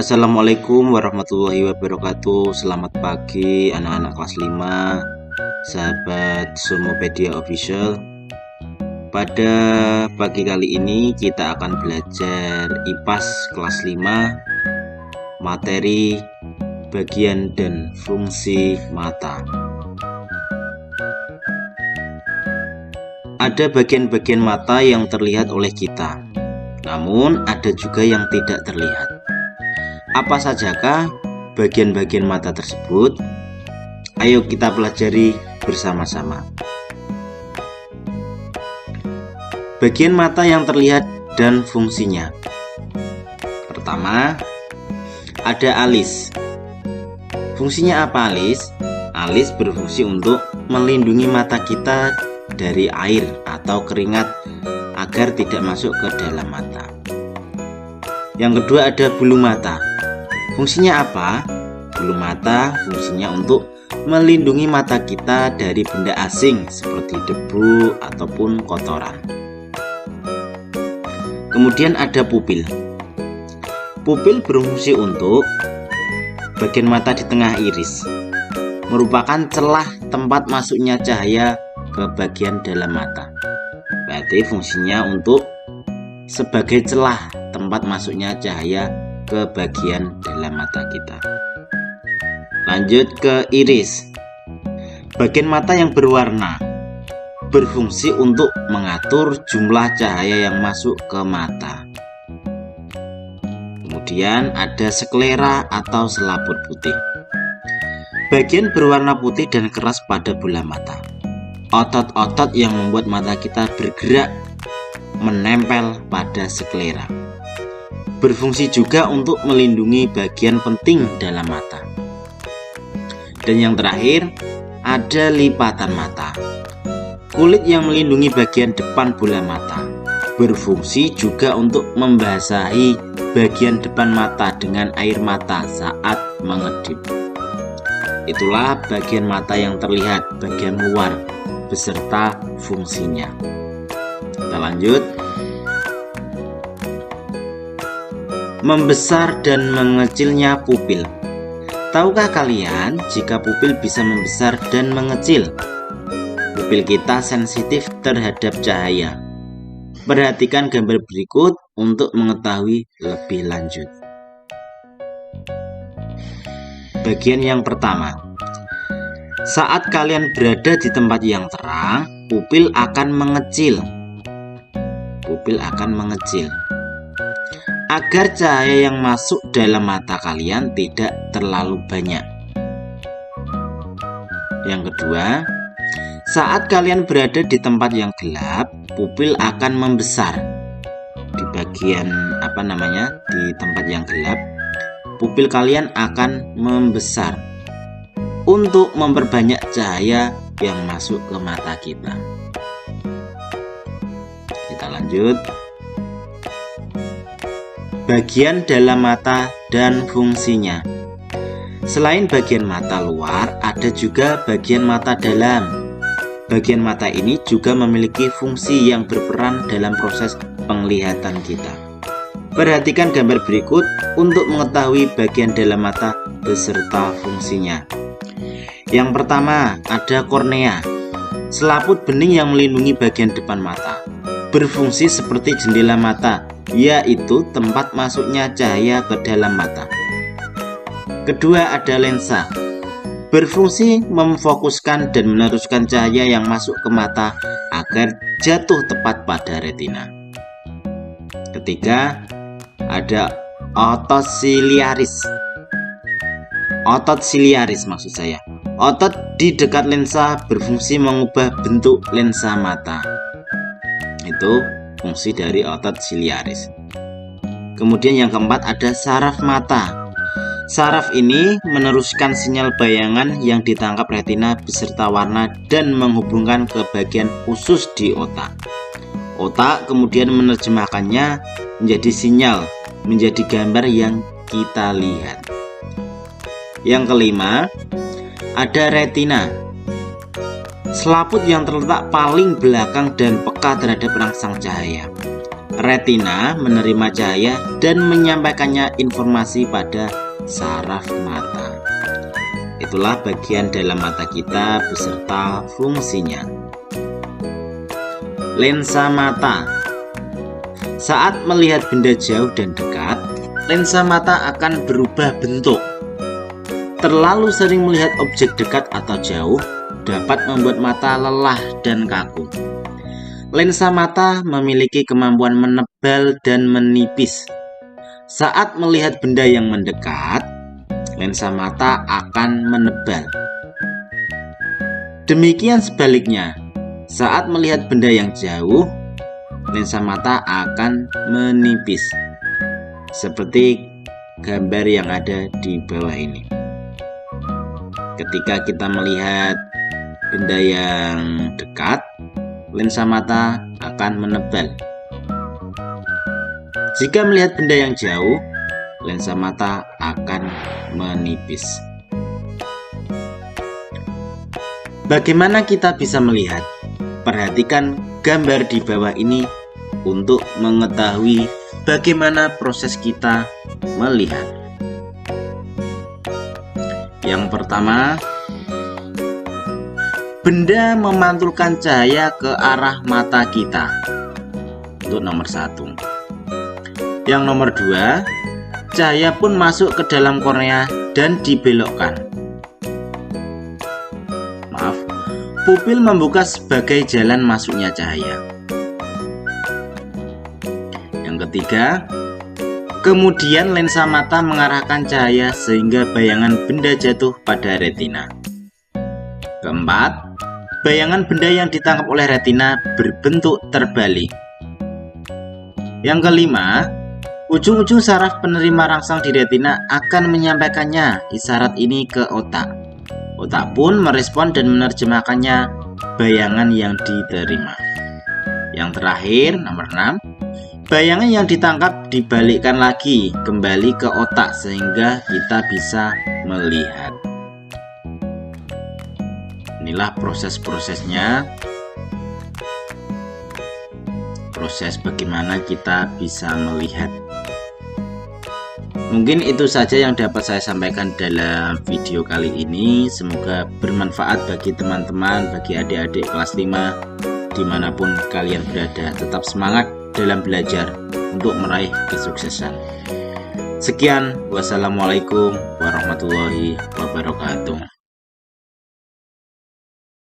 Assalamualaikum warahmatullahi wabarakatuh. Selamat pagi anak-anak kelas 5, sahabat Sumopedia Official. Pada pagi kali ini kita akan belajar IPAS kelas 5, materi bagian dan fungsi mata. Ada bagian-bagian mata yang terlihat oleh kita, namun ada juga yang tidak terlihat. Apa sajakah bagian-bagian mata tersebut? Ayo kita pelajari bersama-sama. Bagian mata yang terlihat dan fungsinya. Pertama, ada alis. Fungsinya apa alis? Alis berfungsi untuk melindungi mata kita dari air atau keringat agar tidak masuk ke dalam mata. Yang kedua ada bulu mata. Fungsinya apa? Bulu mata fungsinya untuk melindungi mata kita dari benda asing seperti debu ataupun kotoran. Kemudian ada pupil. Pupil berfungsi untuk bagian mata di tengah iris, merupakan celah tempat masuknya cahaya ke bagian dalam mata. Berarti fungsinya untuk sebagai celah tempat masuknya cahaya ke bagian dalam mata kita. Lanjut ke iris. Bagian mata yang berwarna berfungsi untuk mengatur jumlah cahaya yang masuk ke mata. Kemudian ada sklera atau selaput putih. Bagian berwarna putih dan keras pada bola mata. Otot-otot yang membuat mata kita bergerak menempel pada sklera. Berfungsi juga untuk melindungi bagian penting dalam mata. Dan yang terakhir, ada lipatan mata. Kulit yang melindungi bagian depan bola mata berfungsi juga untuk membasahi bagian depan mata dengan air mata saat mengedip. Itulah bagian mata yang terlihat, bagian luar beserta fungsinya. Kita lanjut. Membesar dan mengecilnya pupil. Tahukah kalian jika pupil bisa membesar dan mengecil? Pupil kita sensitif terhadap cahaya. Perhatikan gambar berikut untuk mengetahui lebih lanjut. Bagian yang pertama. Saat kalian berada di tempat yang terang, pupil akan mengecil. Pupil akan mengecil agar cahaya yang masuk dalam mata kalian tidak terlalu banyak. Yang kedua, saat kalian berada di tempat yang gelap, pupil akan membesar. Di bagian di tempat yang gelap, pupil kalian akan membesar untuk memperbanyak cahaya yang masuk ke mata kita. Kita lanjut. Bagian dalam mata dan fungsinya. Selain bagian mata luar, ada juga bagian mata dalam. Bagian mata ini juga memiliki fungsi yang berperan dalam proses penglihatan kita. Perhatikan gambar berikut untuk mengetahui bagian dalam mata beserta fungsinya. Yang pertama, ada kornea. Selaput bening yang melindungi bagian depan mata. Berfungsi seperti jendela mata, yaitu tempat masuknya cahaya ke dalam mata. Kedua ada lensa. Berfungsi memfokuskan dan meneruskan cahaya yang masuk ke mata agar jatuh tepat pada retina. Ketiga ada otot siliaris. Otot siliaris maksud saya. Otot di dekat lensa berfungsi mengubah bentuk lensa mata. Itu fungsi dari otot siliaris. Kemudian yang keempat ada saraf mata. Saraf ini meneruskan sinyal bayangan yang ditangkap retina beserta warna dan menghubungkan ke bagian khusus di otak. Otak kemudian menerjemahkannya menjadi sinyal, menjadi gambar yang kita lihat. Yang kelima ada retina. Selaput yang terletak paling belakang dan peka terhadap rangsang cahaya. Retina menerima cahaya dan menyampaikannya informasi pada saraf mata. Itulah bagian dalam mata kita beserta fungsinya. Lensa mata. Saat melihat benda jauh dan dekat, lensa mata akan berubah bentuk. Terlalu sering melihat objek dekat atau jauh dapat membuat mata lelah dan kaku. Lensa mata memiliki kemampuan menebal dan menipis. Saat melihat benda yang mendekat, lensa mata akan menebal. Demikian sebaliknya, saat melihat benda yang jauh, lensa mata akan menipis. Seperti gambar yang ada di bawah ini. Ketika kita melihat benda yang dekat, lensa mata akan menebal. Jika melihat benda yang jauh, lensa mata akan menipis. Bagaimana kita bisa melihat? Perhatikan gambar di bawah ini untuk mengetahui bagaimana proses kita melihat. Yang pertama, benda memantulkan cahaya ke arah mata kita. Untuk nomor 1. Yang nomor 2, cahaya pun masuk ke dalam kornea dan dibelokkan. Pupil membuka sebagai jalan masuknya cahaya. Yang ketiga, kemudian lensa mata mengarahkan cahaya sehingga bayangan benda jatuh pada retina. Keempat, bayangan benda yang ditangkap oleh retina berbentuk terbalik. Yang kelima, ujung-ujung saraf penerima rangsang di retina akan menyampaikannya isyarat ini ke otak. Otak pun merespon dan menerjemahkannya bayangan yang diterima. Yang terakhir, nomor 6, bayangan yang ditangkap dibalikkan lagi kembali ke otak sehingga kita bisa melihat. Inilah proses-prosesnya. Proses bagaimana kita bisa melihat. Mungkin itu saja yang dapat saya sampaikan dalam video kali ini. Semoga bermanfaat bagi teman-teman, bagi adik-adik kelas 5 dimanapun kalian berada. Tetap semangat dalam belajar untuk meraih kesuksesan. Sekian, wassalamualaikum warahmatullahi wabarakatuh.